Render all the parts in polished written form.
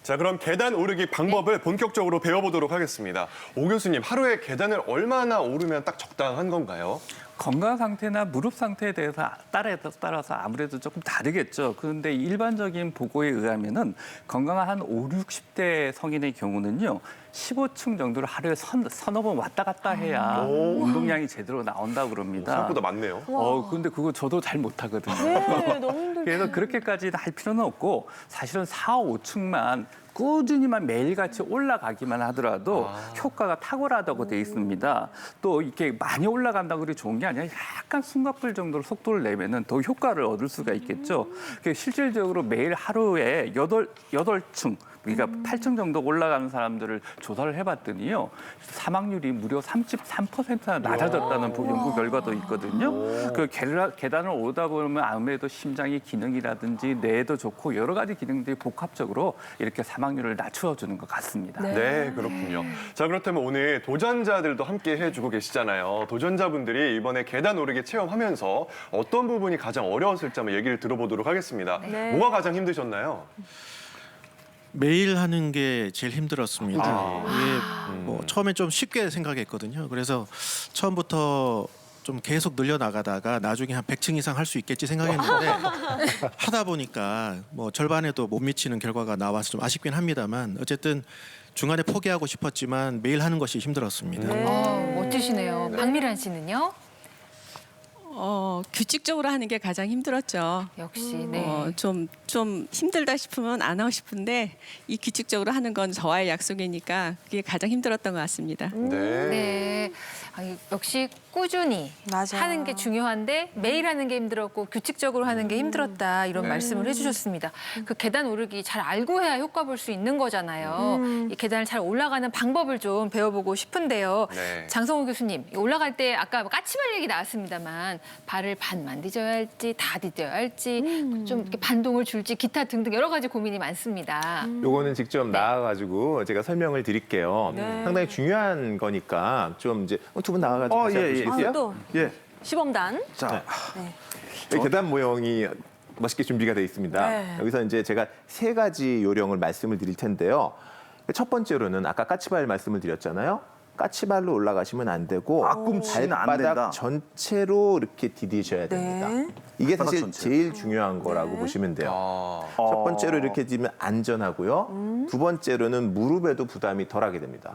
자, 그럼 계단 오르기 방법을 본격적으로 배워보도록 하겠습니다. 오 교수님, 하루에 계단을 얼마나 오르면 딱 적당한 건가요? 건강 상태나 무릎 상태에 대해서 따라서 아무래도 조금 다르겠죠. 그런데 일반적인 보고에 의하면은 건강한 한 5, 60대 성인의 경우는요. 15층 정도를 하루에 서너 번 왔다 갔다 해야 운동량이 제대로 나온다고 그럽니다. 생각보다 많네요. 근데 그거 저도 잘 못하거든요. 네, 너무 힘들죠. 그래서 그렇게까지 할 필요는 없고 사실은 4, 5층만 꾸준히만 매일같이 올라가기만 하더라도 효과가 탁월하다고 돼 있습니다. 또 이렇게 많이 올라간다고 그래 좋은 게 아니라 약간 숨가쁠 정도로 속도를 내면은 더 효과를 얻을 수가 있겠죠. 실질적으로 매일 하루에 8층 그러니까 8층 정도 올라가는 사람들을 조사를 해봤더니요. 사망률이 무려 33%나 낮아졌다는 연구 결과도 있거든요. 그 계단을 오르다 보면 아무래도 심장의 기능이라든지 뇌도 좋고 여러 가지 기능들이 복합적으로 이렇게 사망률을 낮춰주는 것 같습니다. 네, 그렇군요. 자, 그렇다면 오늘 도전자들도 함께 해주고 계시잖아요. 도전자분들이 이번에 계단 오르기 체험하면서 어떤 부분이 가장 어려웠을지 한번 얘기를 들어보도록 하겠습니다. 네. 뭐가 가장 힘드셨나요? 매일 하는 게 제일 힘들었습니다. 이게 뭐 처음엔 좀 쉽게 생각했거든요. 그래서 처음부터 좀 계속 늘려나가다가 나중에 한 100층 이상 할 수 있겠지 생각했는데 하다 보니까 뭐 절반에도 못 미치는 결과가 나와서 좀 아쉽긴 합니다만 어쨌든 중간에 포기하고 싶었지만 매일 하는 것이 힘들었습니다. 멋지시네요. 박미란 씨는요? 규칙적으로 하는 게 가장 힘들었죠. 역시 네. 좀 힘들다 싶으면 안 하고 싶은데 이 규칙적으로 하는 건 저와의 약속이니까 그게 가장 힘들었던 것 같습니다. 네. 역시 꾸준히 맞아. 하는 게 중요한데 매일 하는 게 힘들었고 규칙적으로 하는 게 힘들었다 이런 말씀을 해주셨습니다. 그 계단 오르기 잘 알고 해야 효과 볼 수 있는 거잖아요. 이 계단을 잘 올라가는 방법을 좀 배워보고 싶은데요. 네. 장성호 교수님 올라갈 때 아까 까치발 얘기 나왔습니다만 발을 반만 디뎌야 할지 다 디뎌야 할지 좀 이렇게 반동을 줄지 기타 등등 여러 가지 고민이 많습니다. 요거는 직접 나와가지고 제가 설명을 드릴게요. 네. 상당히 중요한 거니까 좀 이제 두 분 나와가지고 보시겠어요? 또 예. 시범단. 자, 여기 계단 모형이 멋있게 준비가 되어 있습니다. 네. 여기서 이제 제가 3가지 요령을 말씀을 드릴 텐데요. 첫 번째로는 아까 까치발 말씀을 드렸잖아요. 까치발로 올라가시면 안 되고 앞꿈치는 안 된다. 발바닥 전체로 이렇게 디디셔야 됩니다. 네. 이게 발바닥 사실 전체. 제일 중요한 거라고 보시면 돼요. 첫 번째로 이렇게 디면 안전하고요. 두 번째로는 무릎에도 부담이 덜하게 됩니다.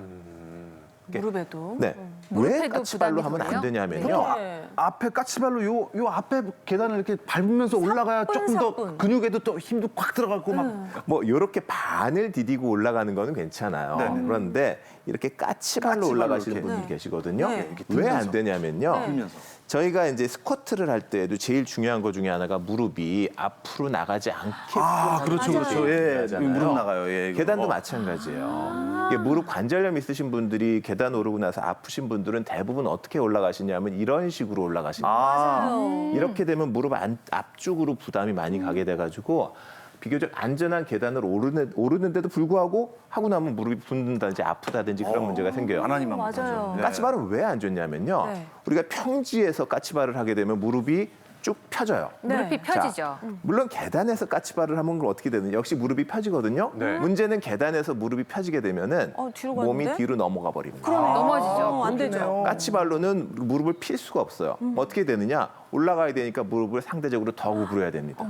무릎에도. 네. 왜 무릎에도 까치발로 부담이 하면 안 덜해요? 되냐면요. 네. 앞에 까치발로 요 앞에 계단을 이렇게 밟으면서 올라가야 조금 더 사뿐. 근육에도 또 힘도 꽉 들어가고 막 뭐 이렇게 반을 디디고 올라가는 거는 괜찮아요. 네. 그런데 이렇게 까치발로 까치발로 올라가시는 이렇게. 분이 계시거든요. 네. 왜 안 되냐면요. 들면서. 저희가 이제 스쿼트를 할 때도 제일 중요한 것 중에 하나가 무릎이 앞으로 나가지 않게끔 그렇죠, 하는 그렇죠. 게 예, 중요하잖아요. 무릎 나가요. 예, 이거. 계단도 마찬가지예요. 이게 무릎 관절염 있으신 분들이 계단 오르고 나서 아프신 분들은 대부분 어떻게 올라가시냐면 이런 식으로 올라가십니다. 이렇게 되면 무릎 앞쪽으로 부담이 많이 가게 돼가지고 비교적 안전한 계단을 오르는데도 불구하고 하고 나면 무릎이 붓는다든지 아프다든지 그런 문제가 생겨요. 하나님만 맞아요. 네. 까치발은 왜 안 좋냐면요. 네. 우리가 평지에서 까치발을 하게 되면 무릎이 쭉 펴져요. 무릎이 펴지죠. 자, 물론 계단에서 까치발을 하면 그럼 어떻게 되느냐? 역시 무릎이 펴지거든요. 네. 문제는 계단에서 무릎이 펴지게 되면은 뒤로 몸이 가는데? 뒤로 넘어가 버립니다. 넘어지죠. 안 되죠. 까치발로는 무릎을 필 수가 없어요. 어떻게 되느냐? 올라가야 되니까 무릎을 상대적으로 더 구부려야 됩니다.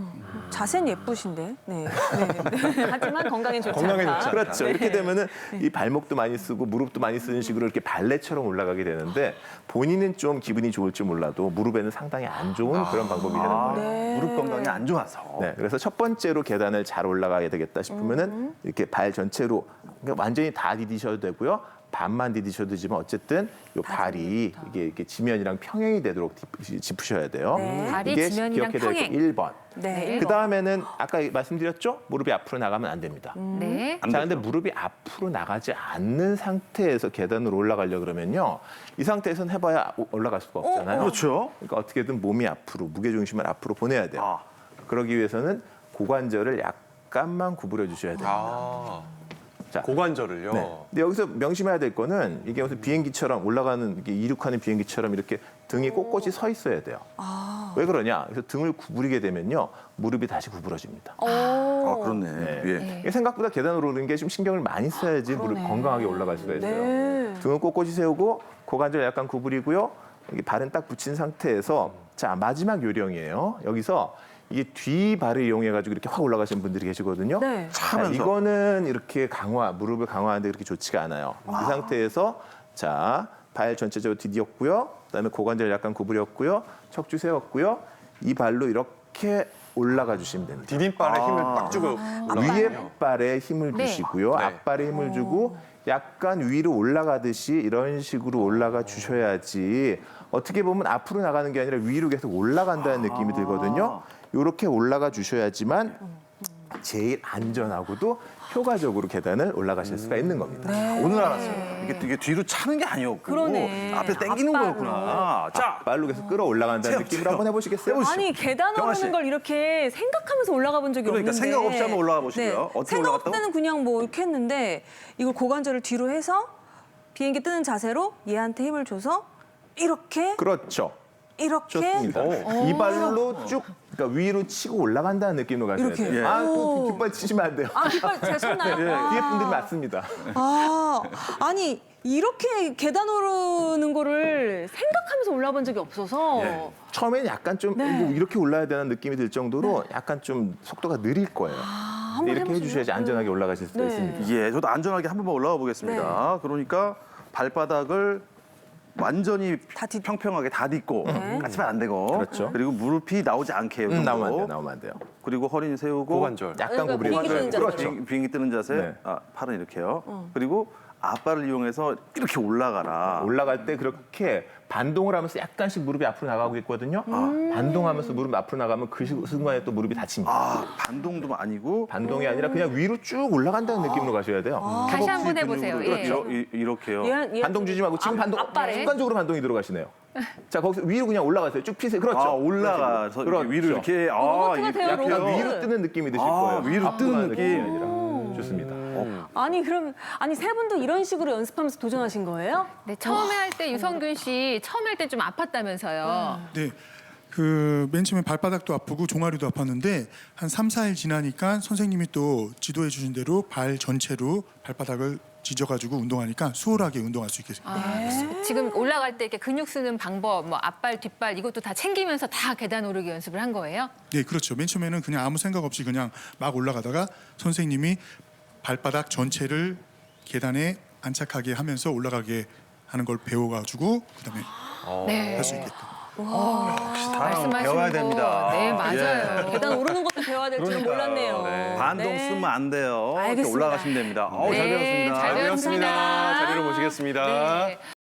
자세는 예쁘신데. 네. 네. 하지만 건강엔 좋지 건강에 않다. 좋지 않다. 그렇죠. 이렇게 되면은 이 발목도 많이 쓰고 무릎도 많이 쓰는 식으로 이렇게 발레처럼 올라가게 되는데 본인은 좀 기분이 좋을지 몰라도 무릎에는 상당히 안 좋은 그런 방법이 되는 거예요. 네. 무릎 건강이 안 좋아서. 네, 그래서 첫 번째로 계단을 잘 올라가야 되겠다 싶으면은 이렇게 발 전체로 그러니까 완전히 다 디디셔도 되고요. 반만 디디셔도 되지만 어쨌든 요 발이 이게 이렇게 지면이랑 평행이 되도록 짚으셔야 돼요. 네. 발이 이게 지면이랑 기억해야 될 평행. 거 1번. 네. 그 다음에는 아까 말씀드렸죠? 무릎이 앞으로 나가면 안 됩니다. 네. 자, 근데 무릎이 앞으로 나가지 않는 상태에서 계단으로 올라가려 그러면요. 이 상태에서는 해봐야 올라갈 수가 없잖아요. 그렇죠. 그러니까 어떻게든 몸이 앞으로, 무게중심을 앞으로 보내야 돼요. 그러기 위해서는 고관절을 약간만 구부려 주셔야 돼요. 자, 고관절을요. 네. 근데 여기서 명심해야 될 거는 이게 무슨 비행기처럼 올라가는 이렇게 이륙하는 비행기처럼 이렇게 등이 꼿꼿이 서 있어야 돼요. 왜 그러냐? 그래서 등을 구부리게 되면요, 무릎이 다시 구부러집니다. 아, 그렇네. 네. 예. 이게 생각보다 계단 오르는 게 좀 신경을 많이 써야지 무릎 건강하게 올라갈 수가 있어요. 네. 등은 꼿꼿이 세우고 고관절 약간 구부리고요. 여기 발은 딱 붙인 상태에서 자, 마지막 요령이에요. 여기서 이게 뒤 발을 이용해 가지고 이렇게 확 올라가시는 분들이 계시거든요. 네. 자, 차면서. 이거는 이렇게 무릎을 강화하는데 그렇게 좋지가 않아요. 이 상태에서 자, 발 전체적으로 디뎠고요. 그다음에 고관절 약간 구부렸고요. 척추 세웠고요. 이 발로 이렇게 올라가 주시면 됩니다. 디딤발에 힘을 빡 주고 위에 발에 힘을 네. 주시고요. 네. 앞발에 힘을 주고 약간 위로 올라가듯이 이런 식으로 올라가 주셔야지 어떻게 보면 앞으로 나가는 게 아니라 위로 계속 올라간다는 느낌이 들거든요. 이렇게 올라가 주셔야지만 제일 안전하고도 효과적으로 계단을 올라가실 수가 있는 겁니다. 오늘 알았어요. 이게 뒤로 차는 게 아니었고 그러네. 앞에 당기는 앞발로. 거였구나. 자, 발로 계속 끌어올라간다는 느낌으로 한번 해보시겠어요? 아니 계단 경아 씨. 오르는 걸 이렇게 생각하면서 올라가 본 적이 그러니까 없는데 생각 없이 한번 올라가 보시고요. 어떻게 생각 올라갔다고? 없을 때는 그냥 뭐 이렇게 했는데 이걸 고관절을 뒤로 해서 비행기 뜨는 자세로 얘한테 힘을 줘서 이렇게 그렇죠. 이렇게 좋습니다. 이 발로 쭉 그러니까 위로 치고 올라간다는 느낌으로 가셔야 이렇게. 돼요. 예. 아, 오. 뒷발 치시면 안 돼요. 아 뒷발 제가 쳤나요? 뒤에 분들이 맞습니다. 아니 이렇게 계단 오르는 거를 생각하면서 올라본 적이 없어서 처음엔 약간 좀 네. 이거 이렇게 올라야 되는 느낌이 들 정도로 약간 좀 속도가 느릴 거예요. 한번 이렇게 해보시면. 해주셔야지 안전하게 올라가실 수가 네. 있습니다. 예, 저도 안전하게 한 번만 올라가 보겠습니다. 그러니까 발바닥을 완전히 다 딛- 평평하게 다 딛고 네. 까치면 안 되고 그렇죠. 그리고 무릎이 나오지 않게 요 나오면 안 돼요. 나오면 안 돼요. 그리고 허리는 세우고 고관절. 약간 그러니까 구부리고 비행기 뜨는 그렇죠. 자세로. 비행기 뜨는 자세, 네. 팔은 이렇게요. 그리고 앞발을 이용해서 이렇게 올라가라. 올라갈 때 그렇게 반동을 하면서 약간씩 무릎이 앞으로 나가고 있거든요. 반동하면서 무릎 앞으로 나가면 그 순간에 또 무릎이 다칩니다. 아, 반동도 아니고 반동이 아니라 그냥 위로 쭉 올라간다는 느낌으로 가셔야 돼요. 다시 한번 해보세요. 근육으로 예. 그렇죠. 이렇게요. 반동 주지 말고 지금 반동 앞발에? 순간적으로 반동이 들어가시네요. 자 거기서 위로 그냥 올라가세요. 쭉 피세요. 그렇죠. 아, 올라가서 그렇죠. 위로 이렇게 로봇 같아요, 약간 로봇. 위로 뜨는 느낌이 드실 아, 거예요. 위로 앞으로 뜨는 가는 느낌. 느낌이 아니라. 좋습니다. 아니 그럼 아니 세 분도 이런 식으로 연습하면서 도전하신 거예요? 네, 처음에 할 때 유성균 씨 처음 할 때 좀 아팠다면서요. 네. 그 맨 처음에 발바닥도 아프고 종아리도 아팠는데 한 3, 4일 지나니까 선생님이 또 지도해 주신 대로 발 전체로 발바닥을 지져가지고 운동하니까 수월하게 운동할 수 있게 됐습니다. 지금 올라갈 때 이렇게 근육 쓰는 방법, 뭐 앞발, 뒷발 이것도 다 챙기면서 다 계단 오르기 연습을 한 거예요? 네, 그렇죠. 맨 처음에는 그냥 아무 생각 없이 그냥 막 올라가다가 선생님이 발바닥 전체를 계단에 안착하게 하면서 올라가게 하는 걸 배워가지고 그다음에 네. 할 수 있게끔. 말씀하신 배워야 거. 됩니다. 네, 맞아요. 계단 오르는 것도 배워야 될 줄은 몰랐네요. 반동 네. 쓰면 안 돼요. 이렇게 알겠습니다. 올라가시면 됩니다. 잘 네, 배웠습니다. 잘 배웠습니다. 자리로 모시겠습니다. 네.